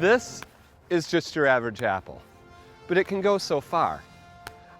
This is just your average apple, but it can go so far.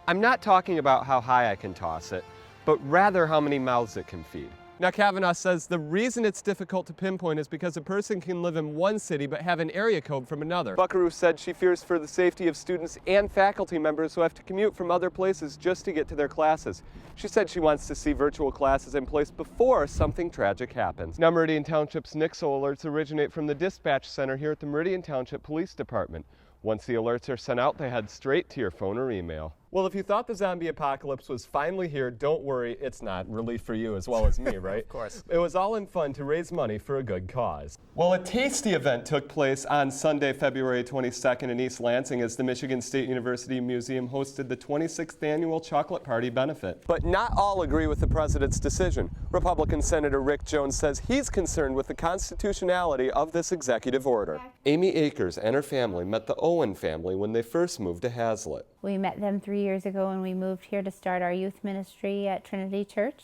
I'm not talking about how high I can toss it, but rather how many mouths it can feed. Now, Kavanaugh says the reason it's difficult to pinpoint is because a person can live in one city but have an area code from another. Buckaroo said she fears for the safety of students and faculty members who have to commute from other places just to get to their classes. She said she wants to see virtual classes in place before something tragic happens. Now, Meridian Township's NICSO alerts originate from the dispatch center here at the Meridian Township Police Department. Once the alerts are sent out, they head straight to your phone or email. Well, if you thought the zombie apocalypse was finally here, don't worry, it's not. Relief for you as well as me, right? Of course. It was all in fun to raise money for a good cause. Well, a tasty event took place on Sunday, February 22nd in East Lansing as the Michigan State University Museum hosted the 26th annual Chocolate Party benefit. But not all agree with the president's decision. Republican Senator Rick Jones says he's concerned with the constitutionality of this executive order. Amy Akers and her family met the Owen family when they first moved to Hazlet. We met them 3 years ago when we moved here to start our youth ministry at Trinity Church.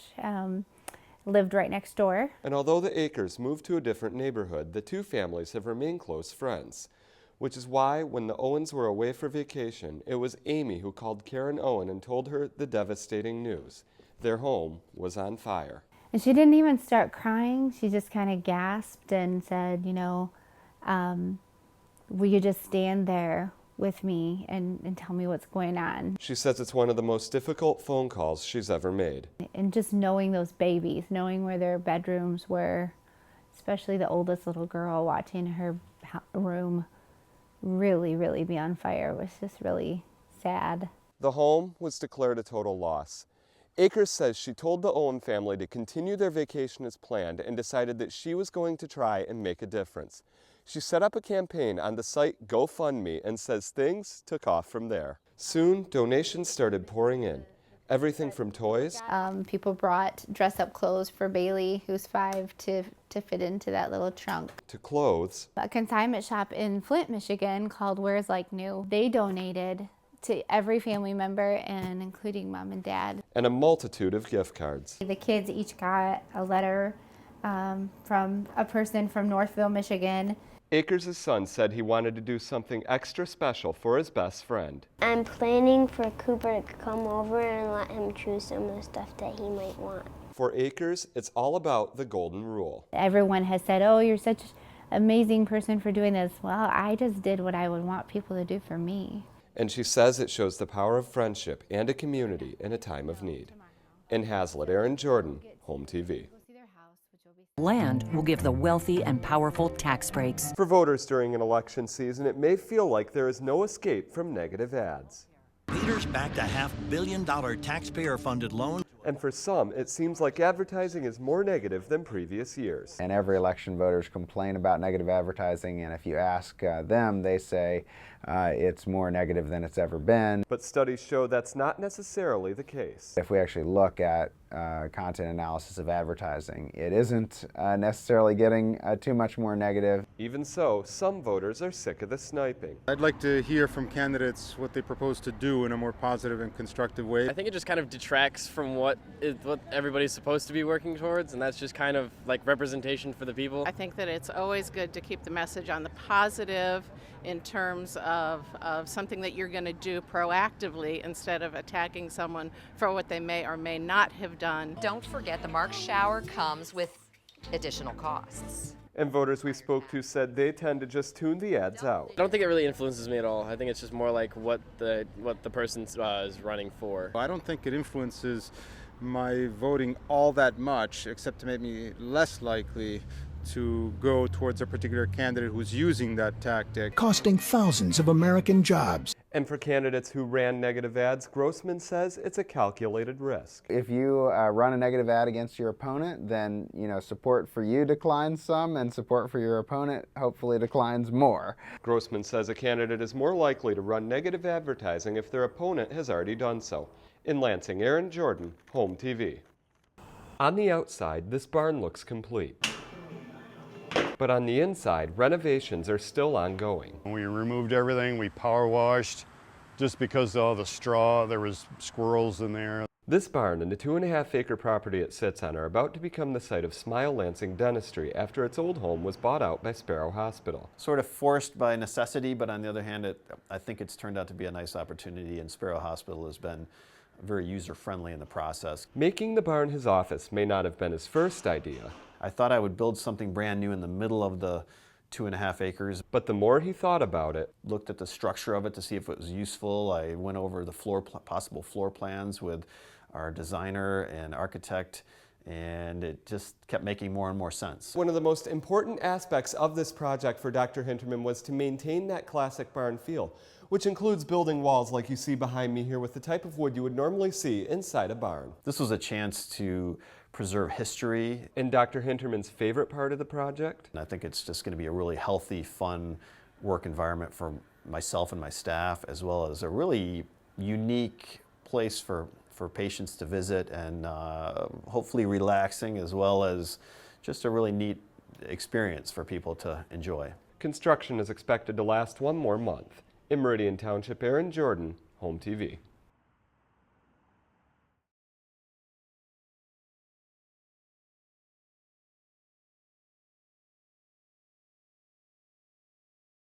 Lived right next door. And although the Akers moved to a different neighborhood, the two families have remained close friends. Which is why, when the Owens were away for vacation, it was Amy who called Karen Owen and told her the devastating news. Their home was on fire. And she didn't even start crying. She just kind of gasped and said, you know, will you just stand there with me and tell me what's going on? She says it's one of the most difficult phone calls she's ever made. And just knowing those babies, knowing where their bedrooms were, especially the oldest little girl, watching her room really be on fire was just really sad. The home was declared a total loss. Akers says she told the Owen family to continue their vacation as planned and decided that she was going to try and make a difference. She set up a campaign on the site GoFundMe and says things took off from there. Soon, donations started pouring in. Everything from toys. People brought dress-up clothes for Bailey, who's 5, to fit into that little trunk. To clothes. A consignment shop in Flint, Michigan called Where's Like New. They donated to every family member, and including mom and dad. And a multitude of gift cards. The kids each got a letter from a person from Northville, Michigan. Akers' son said he wanted to do something extra special for his best friend. I'm planning for Cooper to come over and let him choose some of the stuff that he might want. For Akers, it's all about the golden rule. Everyone has said, oh, you're such an amazing person for doing this. Well, I just did what I would want people to do for me. And she says it shows the power of friendship and a community in a time of need. In Hazlet, Aaron Jordan, Home TV. Land will give the wealthy and powerful tax breaks. For voters during an election season, it may feel like there is no escape from negative ads. Leaders backed a $500 million taxpayer-funded loan. And for some, it seems like advertising is more negative than previous years. And every election voters complain about negative advertising, and if you ask them, they say it's more negative than it's ever been. But studies show that's not necessarily the case. If we actually look at content analysis of advertising, it isn't necessarily getting too much more negative. Even so, some voters are sick of the sniping. I'd like to hear from candidates what they propose to do in a more positive and constructive way. I think it just kind of detracts from what everybody's supposed to be working towards, and that's just kind of like representation for the people. I think that it's always good to keep the message on the positive in terms of something that you're going to do proactively instead of attacking someone for what they may or may not have done. Don't forget the Mark shower comes with additional costs. And voters we spoke to said they tend to just tune the ads out. I don't think it really influences me at all. I think it's just more like what the person is running for. I don't think it influences my voting all that much, except to make me less likely to go towards a particular candidate who's using that tactic. Costing thousands of American jobs. And for candidates who ran negative ads, Grossman says it's a calculated risk. If you run a negative ad against your opponent, then support for you declines some, and support for your opponent hopefully declines more. Grossman says a candidate is more likely to run negative advertising if their opponent has already done so. In Lansing, Aaron Jordan, Home TV. On the outside, this barn looks complete. But on the inside, renovations are still ongoing. We removed everything, we power washed. Just because of all the straw, there was squirrels in there. This barn and the 2.5-acre property it sits on are about to become the site of Smile Lansing Dentistry after its old home was bought out by Sparrow Hospital. Sort of forced by necessity, but on the other hand, I think it's turned out to be a nice opportunity, and Sparrow Hospital has been very user-friendly in the process. Making the barn his office may not have been his first idea. I thought I would build something brand new in the middle of the 2.5 acres. But the more he thought about it, looked at the structure of it to see if it was useful. I went over the possible floor plans with our designer and architect, and it just kept making more and more sense. One of the most important aspects of this project for Dr. Hinterman was to maintain that classic barn feel, which includes building walls like you see behind me here with the type of wood you would normally see inside a barn. This was a chance to preserve history. And Dr. Hinterman's favorite part of the project? And I think it's just going to be a really healthy, fun work environment for myself and my staff, as well as a really unique place for patients to visit, and hopefully relaxing, as well as just a really neat experience for people to enjoy. Construction is expected to last one more month. In Meridian Township, Aaron Jordan, Home TV.